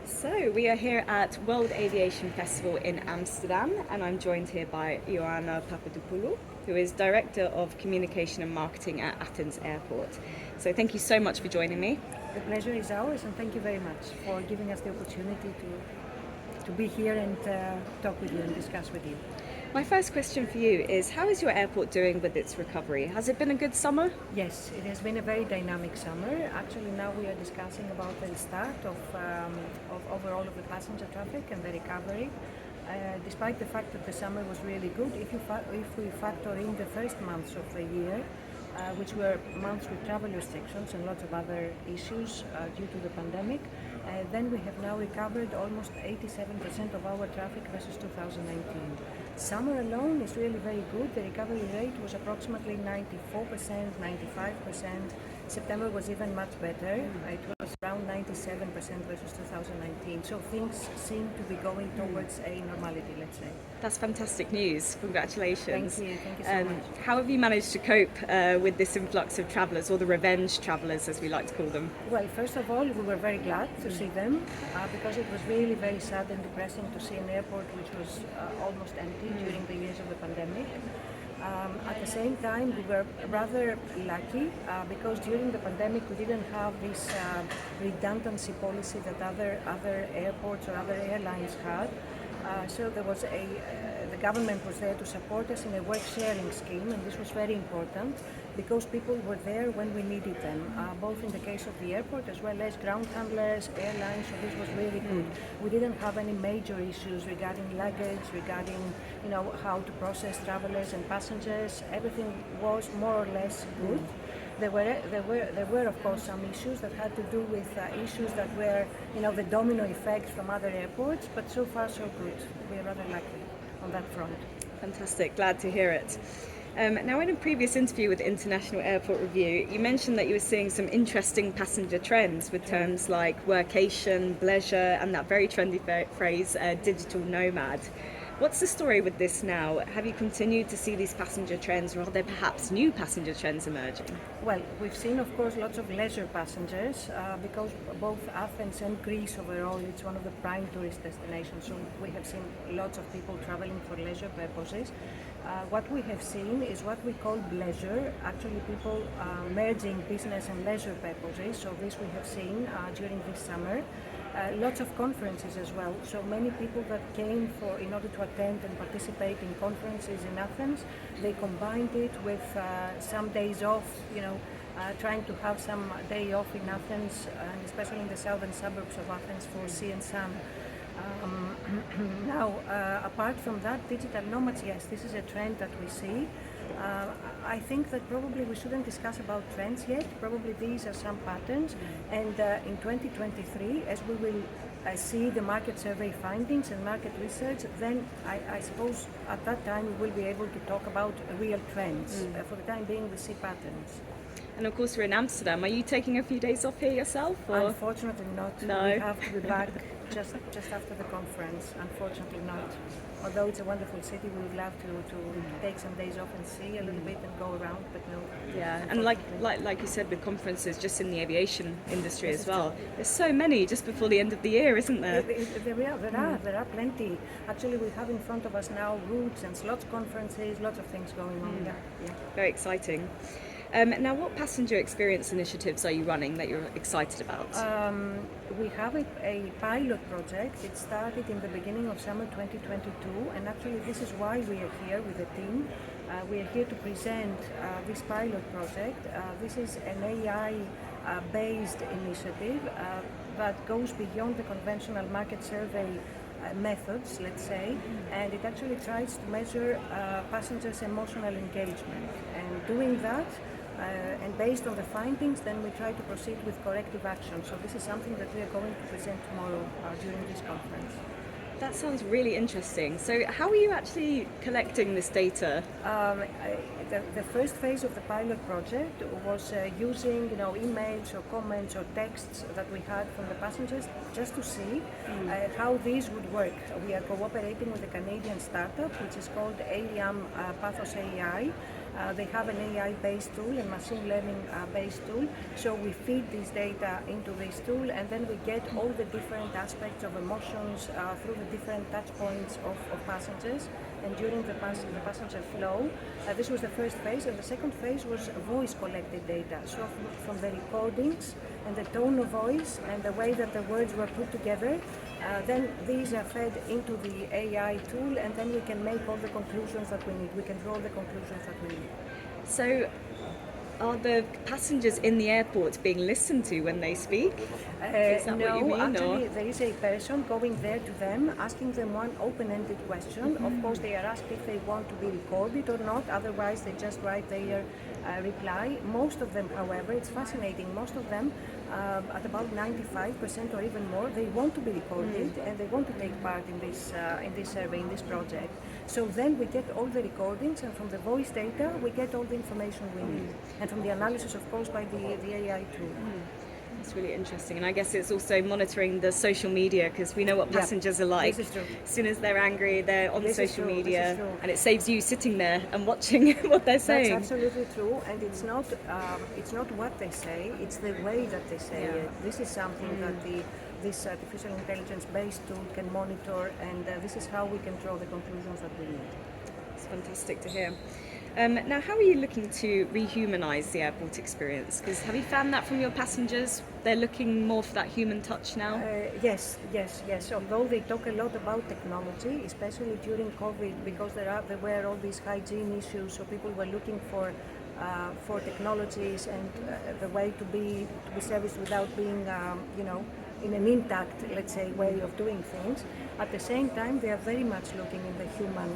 So we are here at World Aviation Festival in Amsterdam, and I'm joined here by Ioanna Papadopoulou, who is Director of Communication and Marketing at Athens Airport. So thank you so much for joining me. The pleasure is ours, and thank you very much for giving us the opportunity to be here and talk with you and discuss with you. My first question for you is, how is your airport doing with its recovery? Has it been a good summer? Yes, it has been a very dynamic summer. Actually, now we are discussing about the start of overall of the passenger traffic and the recovery. Despite the fact that the summer was really good, if we factor in the first months of the year, which were months with travel restrictions and lots of other issues due to the pandemic, then we have now recovered almost 87% of our traffic versus 2019. Summer alone is really very good. The recovery rate was approximately 94%, 95%. September was even much better. It was around 97% versus 2019. So things seem to be going towards a normality, let's say. That's fantastic news. Congratulations. Thank you so much. How have you managed to cope with this influx of travellers, or the revenge travellers as we like to call them? Well, first of all, we were very glad to see them because it was really very sad and depressing to see an airport which was almost empty during the years of the pandemic. At the same time, we were rather lucky because during the pandemic we didn't have this redundancy policy that other airports or other airlines had. So there was the government was there to support us in a work sharing scheme, and this was very important because people were there when we needed them, both in the case of the airport as well as ground handlers, airlines, so this was really good. We didn't have any major issues regarding luggage, regarding how to process travelers and passengers. Everything was more or less good. There were of course some issues that had to do with issues that were the domino effect from other airports, but so far so good. We are rather lucky on that front. Fantastic, glad to hear it. Now, in a previous interview with International Airport Review, you mentioned that you were seeing some interesting passenger trends with terms like workation, bleisure, and that very trendy phrase, digital nomad. What's the story with this now? Have you continued to see these passenger trends, or are there perhaps new passenger trends emerging? Well, we've seen, of course, lots of leisure passengers because both Athens and Greece overall, it's one of the prime tourist destinations. So we have seen lots of people traveling for leisure purposes. What we have seen is what we call bleisure, actually people merging business and leisure purposes. So this we have seen during this summer. Lots of conferences as well. So many people that came in order to attend and participate in conferences in Athens, they combined it with some days off, trying to have some day off in Athens, and especially in the southern suburbs of Athens for sea and sun. Now, apart from that, digital nomads, yes, this is a trend that we see. I think that probably we shouldn't discuss about trends yet. Probably these are some patterns. And in 2023, as we will see the market survey findings and market research, then I suppose at that time we will be able to talk about real trends. For the time being, we see patterns. And of course, we're in Amsterdam. Are you taking a few days off here yourself? Or? Unfortunately not. No. We have to be back just after the conference. Unfortunately not. Although it's a wonderful city, we would love to take some days off and see a little bit and go around, but no. Yeah, and like you said, with conferences just in the aviation industry as well, there's so many just before the end of the year, isn't there? There are plenty. Actually, we have in front of us now routes and slots conferences, lots of things going on there. Yeah. Very exciting. Now, what passenger experience initiatives are you running that you're excited about? We have a pilot project. It started in the beginning of summer 2022, and actually this is why we are here with the team. We are here to present this pilot project. This is an AI-based initiative that goes beyond the conventional market survey methods, let's say, and it actually tries to measure passengers' emotional engagement. And doing that, and based on the findings, then we try to proceed with corrective action. So this is something that we are going to present tomorrow during this conference. That sounds really interesting. So how are you actually collecting this data? The first phase of the pilot project was using emails or comments or texts that we had from the passengers just to see how these would work. We are cooperating with a Canadian startup which is called Pathos AI, They have an AI-based tool, a machine learning-based tool. So we feed this data into this tool, and then we get all the different aspects of emotions through the different touch points of passengers. And during the passenger flow, this was the first phase, and the second phase was voice-collected data. So from the recordings and the tone of voice and the way that the words were put together, then these are fed into the AI tool, and then we can make all the conclusions that we need. We can draw the conclusions that we need. So, are the passengers in the airport being listened to when they speak? Is that No, what you mean? actually, there is a person going there to them, asking them one open-ended question. Of course, they are asked if they want to be recorded or not. Otherwise, they just write their reply. Most of them, however, it's fascinating. Most of them, at about 95% or even more, they want to be recorded and they want to take part in this survey, in this project. So then we get all the recordings, and from the voice data, we get all the information we need. And from the analysis, of course, by the AI tool. It's really interesting, and I guess it's also monitoring the social media, because we know what passengers are like. This is true. As soon as they're angry, they're on This is social true, this media, is true. and it saves you sitting there and watching what they're saying. That's absolutely true, and it's not what they say; it's the way that they say it. This is something that this artificial intelligence-based tool can monitor, and this is how we can draw the conclusions that we need. It's fantastic to hear. Now, how are you looking to rehumanise the airport experience? Because have you found that from your passengers? They're looking more for that human touch now? Yes. Although they talk a lot about technology, especially during COVID, because there were all these hygiene issues, so people were looking for technologies and the way to be serviced without being, in an intact, let's say, way of doing things. At the same time, they are very much looking in the human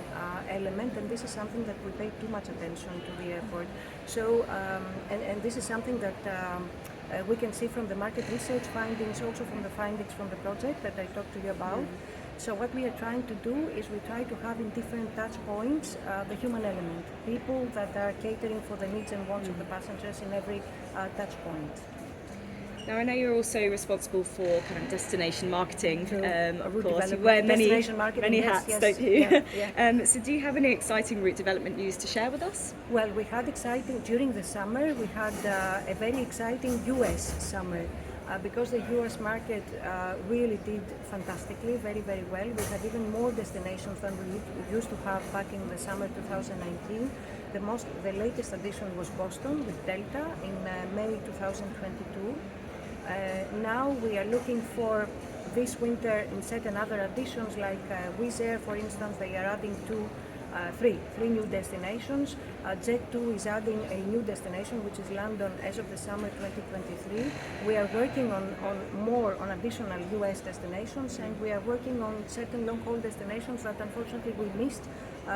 element, and this is something that we pay too much attention to the airport. So, and this is something that we can see from the market research findings, also from the findings from the project that I talked to you about. So what we are trying to do is we try to have in different touch points the human element, people that are catering for the needs and wants of the passengers in every touch point. Now, I know you're also responsible for kind of destination marketing, of Route course. You development. wear Destination marketing, many yes, hats, don't you? Yeah. So do you have any exciting route development news to share with us? Well, we had during the summer, we had a very exciting US summer. Because the US market really did fantastically, very, very well. We had even more destinations than we used to have back in the summer 2019. The latest addition was Boston with Delta in May 2022. Now we are looking for this winter in certain other additions like Wizz Air, for instance. They are adding three new destinations. Jet2 is adding a new destination, which is London, as of the summer 2023. We are working on additional US destinations, and we are working on certain long-haul destinations that unfortunately we missed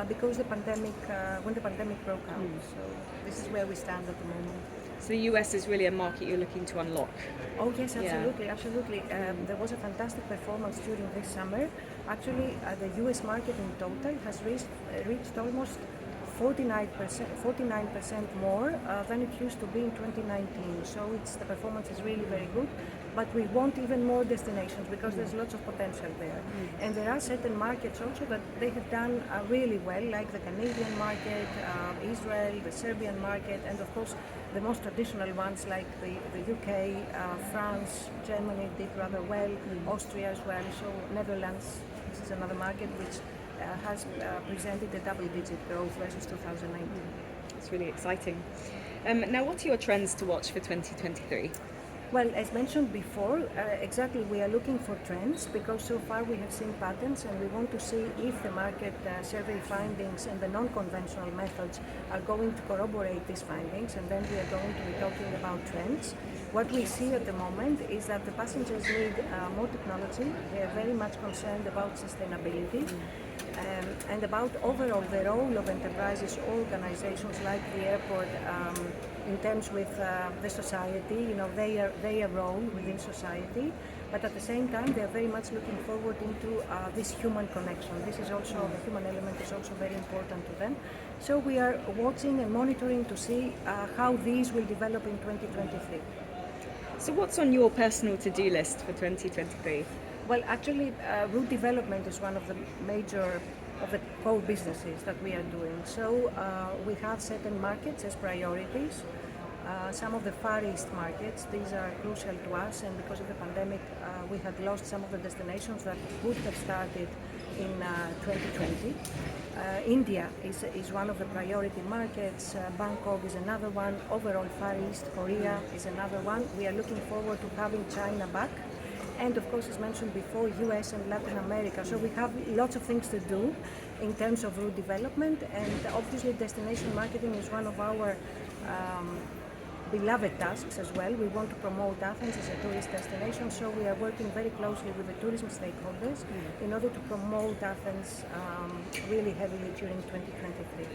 because when the pandemic broke out. So this is where we stand at the moment. So the US is really a market you're looking to unlock. Oh yes, absolutely. There was a fantastic performance during this summer. Actually, the US market in total has reached almost 49% more than it used to be in 2019. So the performance is really very good. But we want even more destinations because there's lots of potential there. And there are certain markets also that they have done really well, like the Canadian market, Israel, the Serbian market, and of course the most traditional ones like the UK, France, Germany did rather well, Austria as well, so Netherlands, this is another market which has presented a double-digit growth versus 2019. It's really exciting. Now, what are your trends to watch for 2023? Well, as mentioned before, exactly we are looking for trends because so far we have seen patterns and we want to see if the market survey findings and the non-conventional methods are going to corroborate these findings, and then we are going to be talking about trends. What we see at the moment is that the passengers need more technology. They are very much concerned about sustainability and about overall the role of enterprises or organizations like the airport in terms with the society, their role within society, but at the same time they are very much looking forward into this human connection. This is also, the human element is also very important to them. So we are watching and monitoring to see how these will develop in 2023. So what's on your personal to-do list for 2023? Well, actually, route development is one of the major of the core businesses that we are doing. So we have certain markets as priorities. Some of the Far East markets, these are crucial to us, and because of the pandemic, we had lost some of the destinations that would have started in 2020. India is one of the priority markets, Bangkok is another one, overall Far East, Korea is another one. We are looking forward to having China back. And of course, as mentioned before, US and Latin America. So we have lots of things to do in terms of route development, and obviously destination marketing is one of our beloved tasks as well. We want to promote Athens as a tourist destination, so we are working very closely with the tourism stakeholders in order to promote Athens really heavily during 2023.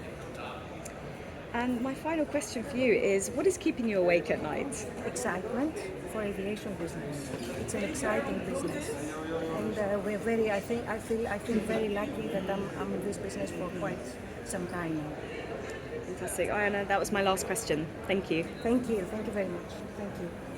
And my final question for you is, what is keeping you awake at night? Excitement for aviation business. It's an exciting business, and we're very. I feel very lucky that I'm in this business for quite some time now. Fantastic. Ioanna, that was my last question. Thank you. Thank you very much. Thank you.